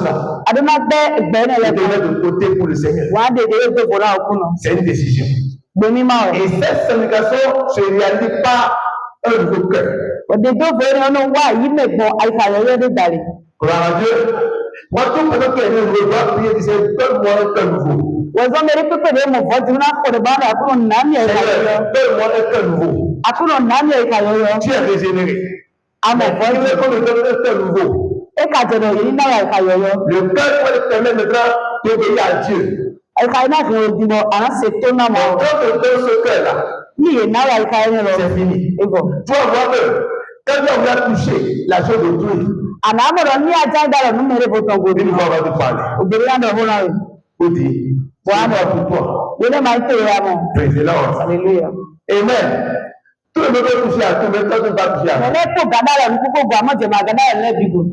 cela. Et de mettre de côté pour le Seigneur. C'est une décision. Et cette sanctification ne se réalise pas un nouveau cœur. Gloire à Dieu. Moi, tout pendant que je dois prier, je dis, donne-moi un cœur nouveau. Donne-moi un cœur nouveau. Tu es régénéré. Amen. Il veut qu'on me donne un cœur nouveau. Le cœur qui permet maintenant d'obéir à Dieu. Quand on donne ce cœur-là, c'est fini. Tu vas voir que quand on va toucher la chose d'autrui, il va avoir de parler. Pour dire, c'est pour toi. Praise the Lord. Alléluia. Amen. Tout le monde peut toucher à tout, mais toi tu ne vas pas toucher à tout.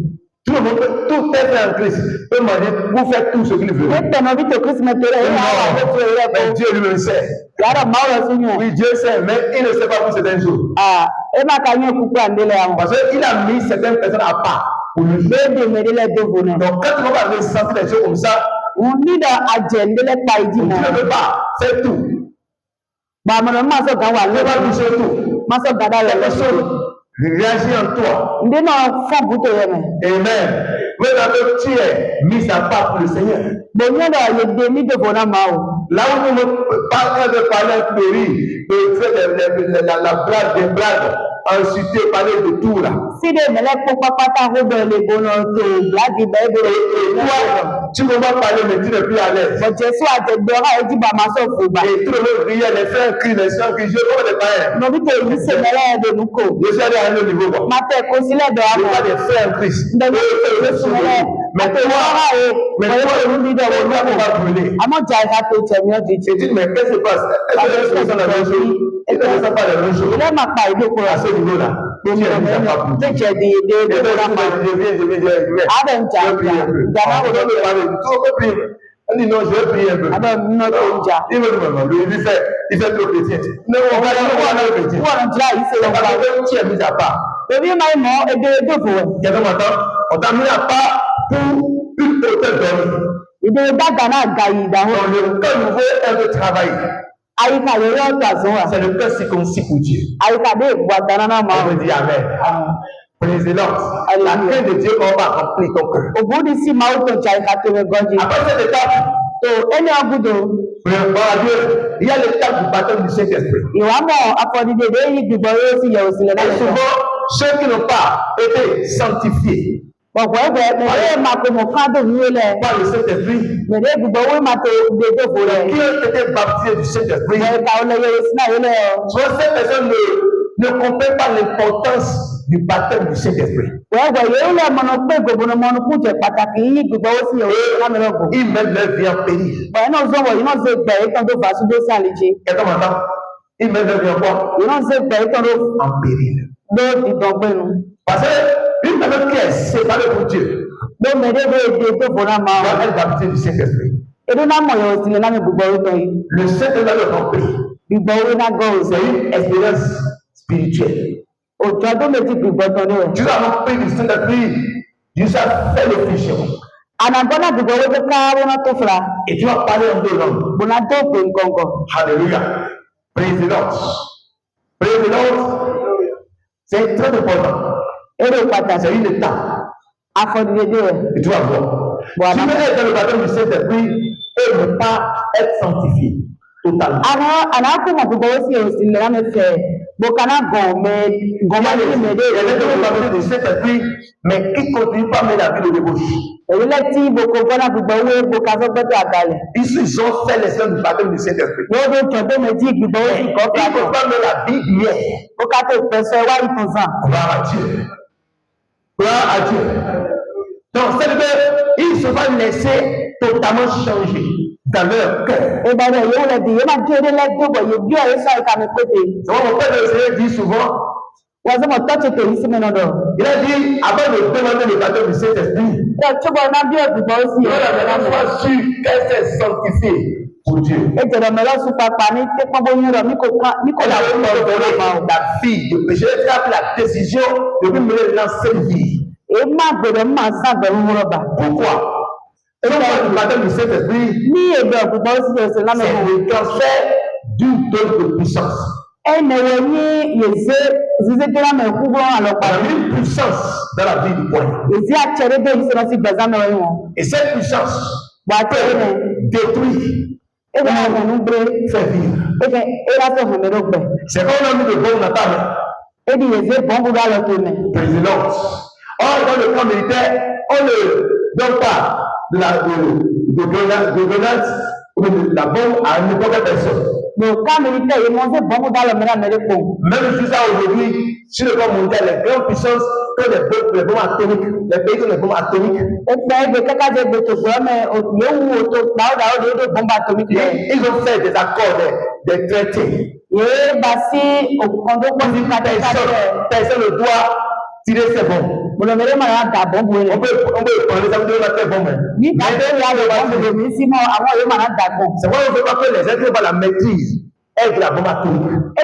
Tout le monde, tout est fait en Christ. Peut demander, vous faites tout ce qu'il veut. Mais Dieu lui-même sait. Oui, Dieu sait, mais il ne sait pas pour certaines choses. Parce qu'il a mis certaines personnes à part pour lui. Donc quand tu vas ressentir des choses comme ça, tu ne peux pas faire tout. Tu ne peux pas toucher tout. Quelque chose réagit en toi. Amen. Maintenant que tu es mis à part pour le Seigneur. Là où nous parlons de parler de rire, de faire la blague, des blagues, ensuite parler de tout là. Tu ne peux pas parler, mais tu n'es plus à l'aise. Et tout le monde riait, les frères crient, les soeurs crient, je ne peux pas les faire. Je suis allé à un autre niveau. Je vois des frères en Christ. Mais toi, on va brûler. Tu dis, mais qu'est-ce qui se passe? Est-ce que la même chose? Et ne ressent pas la même chose. À ce niveau-là, tu es mis à part pour Dieu. On dit non, je vais prier un peu. Il veut il fait trop chrétien. Non, on va le chrétien. Tu es mis à part. Quelqu'un m'entend? On t'a mis à part pour une hauteur d'homme. Donc le cœur nouveau est de travailler. C'est le cœur circoncis pour Dieu. On veut dire Amen. Praise the Lord. La crainte de Dieu, on va remplir ton cœur. Après cette étape, il y a l'étape du baptême du Saint-Esprit. Et souvent, ceux qui n'ont pas été sanctifiés par le Saint-Esprit, qui ont été baptisés du Saint-Esprit, soit ces personnes ne comprennent pas l'importance du baptême du Saint-Esprit. Ils mettent leur vie en péril. Quelqu'un m'entend? Ils mettent leur vie en quoi? En péril. Parce qu'une personne qui est séparée pour Dieu doit être baptisée du Saint-Esprit. Le Saint-Esprit va le remplir. C'est une expérience spirituelle. Tu vas remplir du Saint-Esprit jusqu'à faire le fichier. Et tu vas parler en deux langues. Alléluia. Praise the Lord. Praise the Lord. C'est très important. C'est une étape. Et tu vas voir. Tu veux être dans le baptême du Saint-Esprit et ne pas être sanctifié totalement. Mais qui continue pas à mettre la vie de débauche. Ils ont fait les seuls du baptême du Saint-Esprit. Ils ne peuvent pas mettre la vie hier. Gloire à Dieu. Gloire à Dieu. Donc, ils ne sont pas laissés totalement changer dans leur cœur. C'est pourquoi mon père le Seigneur dit souvent, il a dit, avant de demander le baptême du Saint-Esprit, il faut sûr qu'elle s'est sanctifiée pour Dieu. La vie de péché, elle a pris la décision de lui mener l'ancienne vie. Pourquoi? Et donc, le baptême du Saint-Esprit, c'est le transfert d'une dose de puissance. On a une puissance dans la vie du croyant. Et cette puissance détruit, fait vivre. C'est comme on a mis le bon Nathan. Président. Or, dans le camp militaire, on ne donne pas de grenade ou de la bombe à n'importe personne. Le camp militaire, même jusqu'à aujourd'hui, sur le camp mondial, les grandes puissances ont les bombes atomiques, les pays qui ont les bombes atomiques. Ils ont fait des accords, des traités. Personne ne doit tirer ses bombes. On peut parler ça vous donne la tête bombe. C'est pourquoi on ne veut pas que les êtres qui la maîtrise aient la bombe atomique. La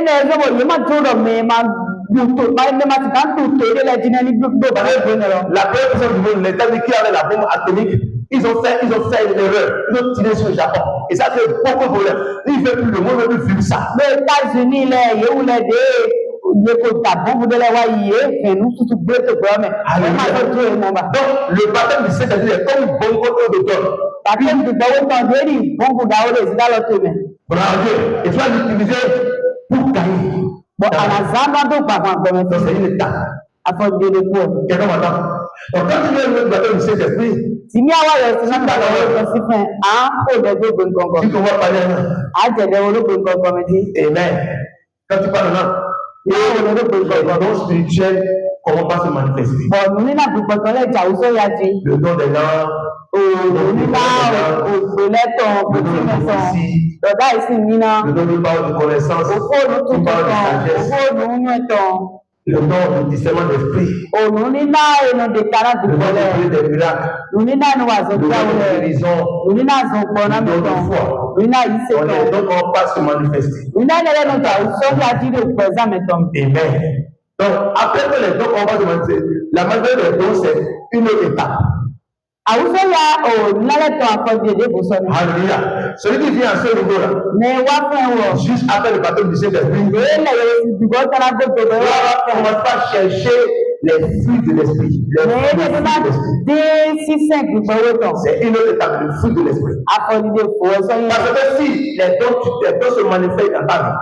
première personne du monde, les États-Unis qui avaient la bombe atomique, ils ont fait une erreur. Ils ont tiré sur le Japon. Et ça fait beaucoup de problèmes. Il ne veut plus, le monde ne veut plus vivre ça. Les États-Unis, donc, le baptême du Saint-Esprit est comme une bombe d'automne. Et tu vas l'utiliser pour gagner. Donc, c'est une étape. Quelqu'un m'entend? Donc, quand tu viens le baptême du Saint-Esprit, tu commences par parler. Amen. Quand tu parles là, le don spirituel, comment pas se manifester? Le don des langues, le don de prophétie, le don de parole de connaissance, de parole de sagesse, le don du discernement d'esprit, le don de des miracles, le don de guérison, le don de foi. Donc on passe se manifester. Amen. Donc après que les dons on va se manifester, la majorité des dons c'est une autre étape. Alléluia. Celui qui vient à ce niveau-là, juste après le baptême du Saint-Esprit, ne commence pas à chercher les fruits de l'esprit. C'est une autre étape, le fruit de l'esprit. Parce que si les dons se manifestent dans ta vie,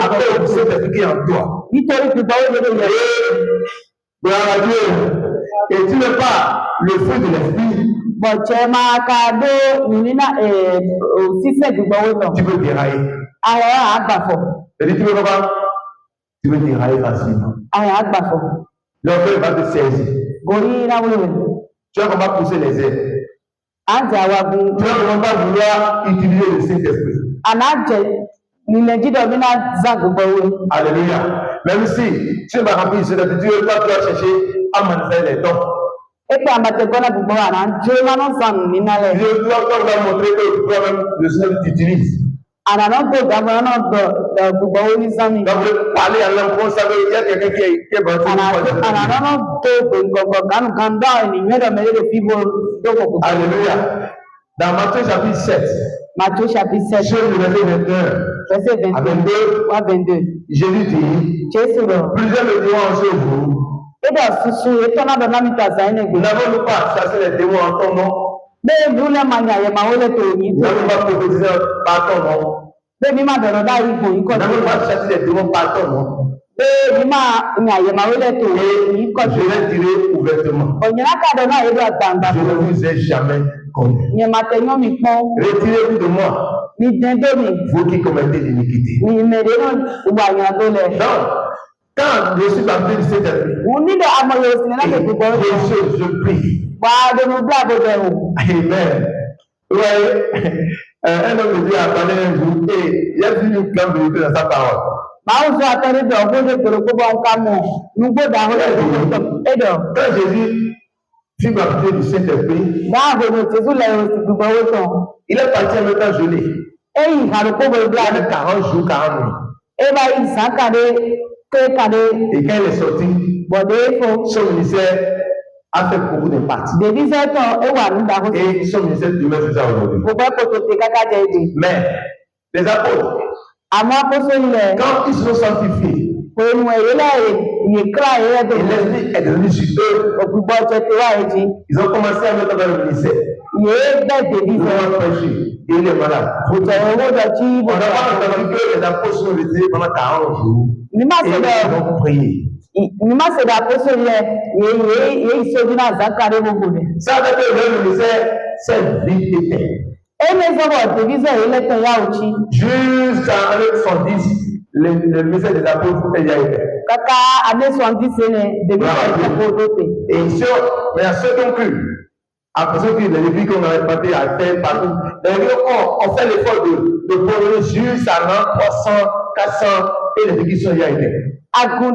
après le Saint-Esprit qui est en toi, gloire à Dieu. Et tu n'es pas le fruit de l'esprit, tu peux dérailler. Et tu peux pas, tu peux dérailler facilement. L'orgueil va te saisir. Tu vas pas pousser les ailes. Tu vas pas vouloir utiliser le Saint-Esprit. Alléluia. Même si tu vas remplir ce que tu vas chercher à manifester les dons. Je dois montrer que toi-même le Seigneur t'utilise. Donc, parler en langue, vous savez, il y a quelqu'un qui est baptisé. Alléluia. Dans Matthieu chapitre 7, je le verset 21 à 22, Jésus dit, plusieurs me diront un jour, n'avons-nous pas chassé les démons en ton nom? N'avons-nous pas prophétisé par ton nom? N'avons-nous pas chassé les démons par ton nom? Je les dirai ouvertement. Je ne vous ai jamais connu. Retirez-vous de moi, vous qui commettez l'iniquité. Donc, quand je suis baptisé du Saint-Esprit, je prie. Amen. Ouais. Un homme me dit à parler un jour, et il y a vu une grande vérité dans sa parole. Quand Jésus fut baptisé du Saint-Esprit, il est parti en même temps gelé. Il y a 40 jours, 40 nuits. Et quand il est sorti, son ministère a fait beaucoup d'impact. Et ils sont ministères de demain, c'est ça aujourd'hui. Mais les apôtres, quand ils sont sanctifiés, et l'esprit est devenu sur eux, ils ont commencé à mettre dans le ministère. Ils ont prêché, et les malades. On a entendu que les apôtres sont retirés pendant 40 jours. Et ils ont prié. Ça veut dire que le ministère, c'est vite éteint. Jusqu'à 110, le ministère des apôtres est déjà éteint. Et mais à ceux qui ont cru, après ceux qui les vies qu'on avait pas à faire partout, on fait l'effort de prolonger jusqu'à 300, 400 et les églises sont déjà éteintes. Alléluia,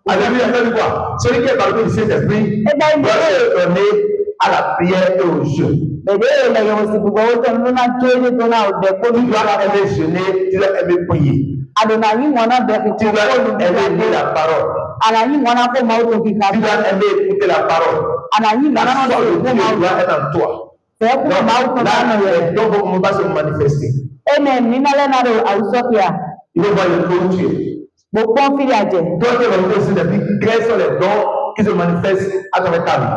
ça veut quoi? Celui qui est parmi du Saint-Esprit doit se donner à la prière et au jeûne. Tu dois aimer jeûner, tu dois aimer prier. Tu dois aimer lire la parole. Tu dois aimer écouter la parole. La foi de Dieu doit être en toi. Donc là, les dons vont commencer à se manifester. Il va voir le corps où tu es. Toi qui vas aussi depuis, quels sont les dons qui se manifestent à travers ta vie?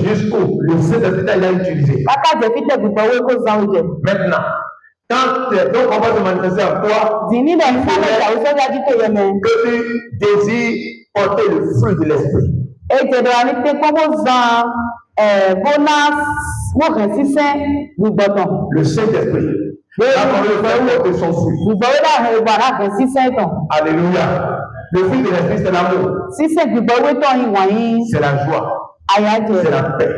Jusqu'où le Saint-Esprit t'a utilisé. Maintenant, quand tes dons vont se manifester en toi, que tu désires porter le fruit de l'esprit. Le Saint-Esprit. La parole de son fruit. Alléluia. Le fruit de l'esprit, c'est l'amour. C'est la joie. C'est la paix.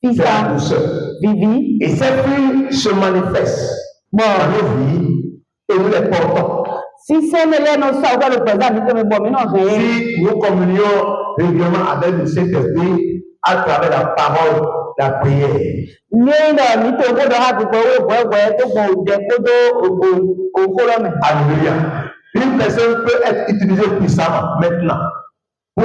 C'est la douceur. Et ces fruits se manifestent dans nos vies et nous les portons. Si nous communions régulièrement avec le Saint-Esprit à travers la parole, la prière. Alléluia. Une personne peut être utilisée puissamment maintenant. Et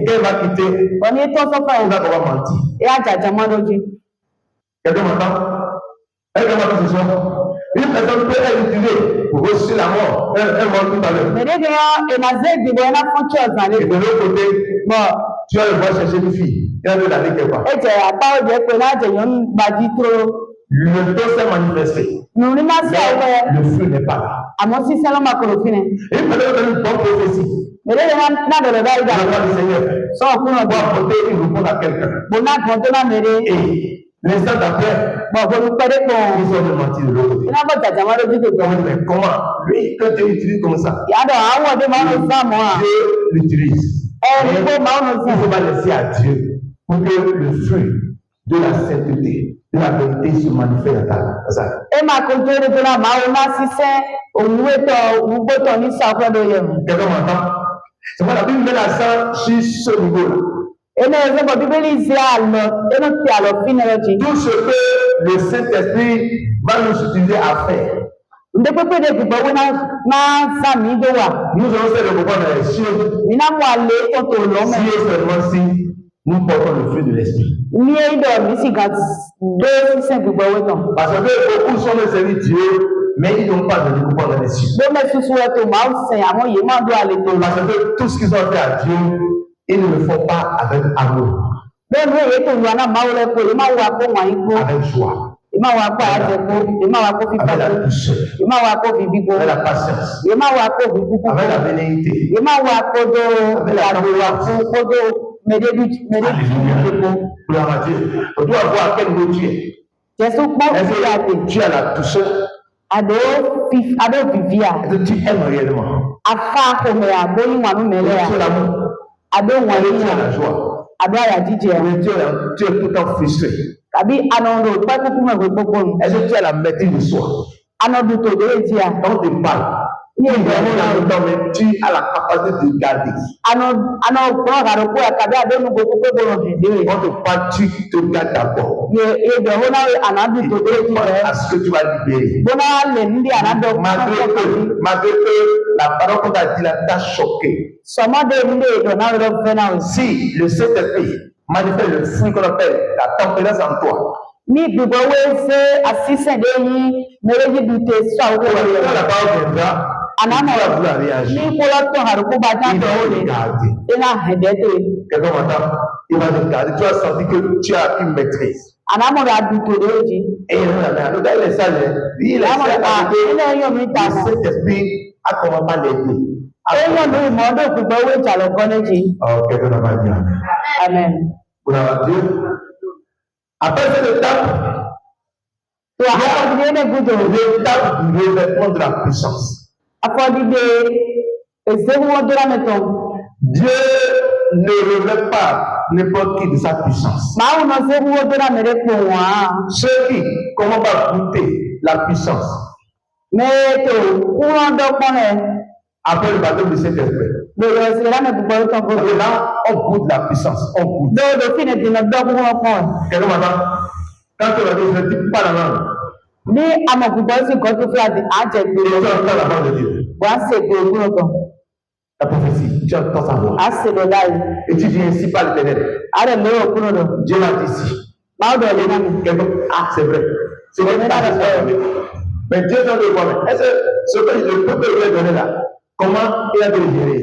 qu'elle va quitter, elle va mentir. Quelqu'un m'entend? Une personne peut être utilisée pour reçu la mort. Elle mort tout à l'heure. Et de l'autre côté, tu vas le voir chercher une fille. Elle veut l'aller quelque part. Le don s'est manifesté. Le fruit n'est pas là. Et peut-être une bonne prophétie. La voix du Seigneur. On va apporter une réponse à quelqu'un. Et l'instant d'après, ils ont menti de l'autre côté. Mais comment? Lui, quand Dieu utilise comme ça, Dieu l'utilise. Il faut pas laisser à Dieu pour que le fruit de la sainteté, de la vérité se manifeste dans ta vie. Quelqu'un m'entend? C'est pourquoi la Bible met l'accent sur ce niveau-là. Tout ce que le Saint-Esprit va nous utiliser à faire. Nous allons faire le pouvoir dans les cieux. Si et seulement si nous portons le fruit de l'esprit. Parce que beaucoup sont des serviteurs de Dieu, mais ils n'ont pas de découpage dans les cieux. Parce que tout ce qu'ils ont fait à Dieu, ils ne le font pas avec amour. Avec joie. Avec la douceur. Avec la patience. Avec la vénéité. Avec la compassion. Gloire à Dieu. On doit voir à quel niveau tu es. Est-ce que tu as la douceur? Est-ce que tu aimes réellement? Tu as l'amour. Tu as la joie. Tu es tout le temps frustré. Est-ce que tu as la maîtrise de soi? On te parle. Tu as la capacité de garder. Quand tu te gardes d'abord, à ce que tu vas libérer. Malgré que la parole qu'on t'a dit là t'a choqué. Si le Saint-Esprit manifeste le fruit qu'on appelle la tempérance en toi, la parole viendra. Quelqu'un m'entend, il va te garder. Tu as senti que tu as une maîtrise. Et il est sage. Il est Saint-Esprit a comment pas l'aider. Oh, quelqu'un n'a pas dit amen. Vous l'avez dit. Après cette étape, l'étape du revêtement de la puissance. Dieu ne revêt pas n'importe qui de sa puissance. Ceux qui, comment va goûter la puissance? Après le baptême du Saint-Esprit. Là, on goûte la puissance. On goûte. Quelqu'un maintenant, quand tu vas dire, je ne dis pas la langue. La prophétie, tu entends sa voix. Et tu dis ainsi par l'Éternel. Dieu l'a dit ici. Ah, c'est vrai. C'est vrai. Mais Dieu donne le voir. Est-ce que ce que le peuple lui a donné là, comment il a dû le gérer?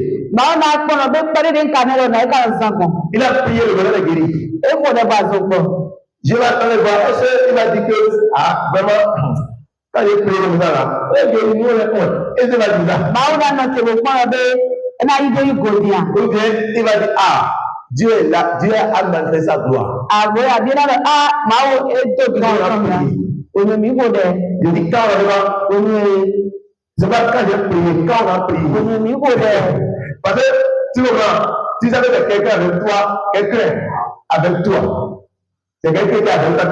Il a prié le bonheur de guérir. Dieu va attendre le voir. Est-ce qu'il va dire que, ah, vraiment, quand il prie comme ça là, il va dire ah, Dieu est là, Dieu a manifesté sa gloire. Je dis quand on c'est pas quand j'ai prié, quand on a prié. Parce que tu vois, si ça veut dire quelqu'un avec toi, c'est quelqu'un qui est avec toi.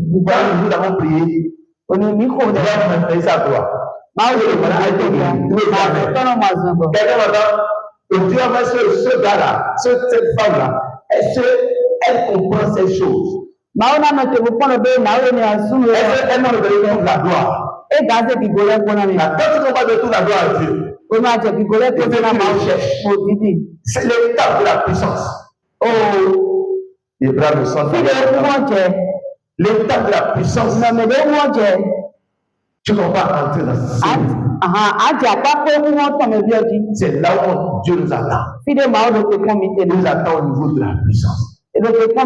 Nous avons prié. Dieu a manifesté sa gloire. Quelqu'un maintenant, Dieu a fait ce gars-là, cette femme-là, est-ce qu'elle comprend ces choses? Est-ce qu'elle m'a donné la gloire? Quand tu ne pas de toute la gloire à Dieu, c'est l'étape de la puissance. Oh, les bras me sentent. L'étape de la puissance. Tu ne vas pas entrer dans ce c'est là où Dieu nous attend. Il nous attend au niveau de la puissance. Le revêtement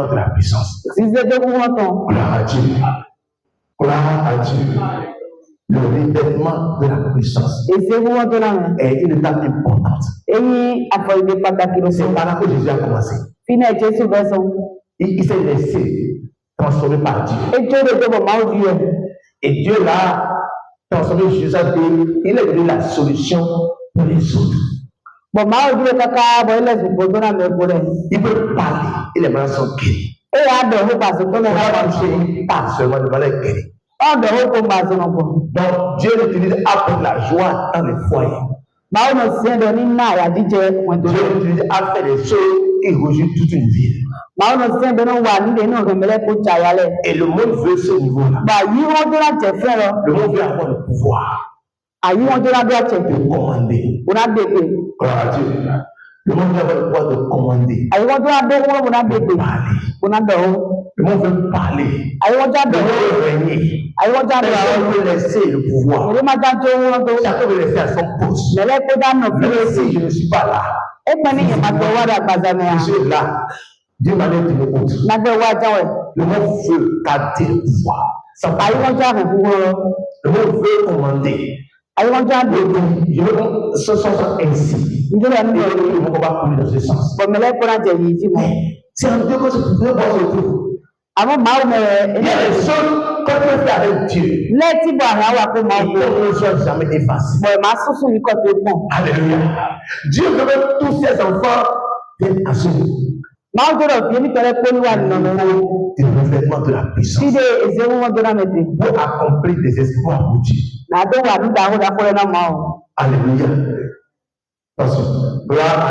de la puissance. Gloire à Dieu. Gloire à Dieu. Le revêtement de la puissance est une étape importante. C'est par là que Jésus a commencé. Il s'est laissé transformer par Dieu. Et Dieu l'a transformé Jésus. Il est devenu la solution pour les autres. Il peut parler. Il est maintenant son guéri. Pas seulement de manière guéri. Donc Dieu l'utilise après la joie dans les foyers. Dieu l'utilise à faire des choses qui réjouissent toute une ville. Et le monde veut ce niveau-là. Le monde veut avoir le pouvoir. De commander. Gloire à Dieu. Le monde veut avoir le pouvoir de commander. Le monde veut parler. Le monde veut régner. Personne veut laisser le pouvoir. Chacun veut laisser à son poste. Même si je ne suis pas là. Je suis là. D'une manière d'une autre. Le monde veut garder le pouvoir. Le monde veut commander. Ce sont ainsi. Le monde va couler dans ce sens. C'est un Dieu que je peux voir autour. Il y a des choses qu'on peut faire avec Dieu. Et qu'on ne soit jamais effacé. Alléluia. Dieu veut que tous ses enfants viennent à ce niveau. du revêtement de la puissance pour accomplir des espoirs pour Dieu. Alléluia. Parce que,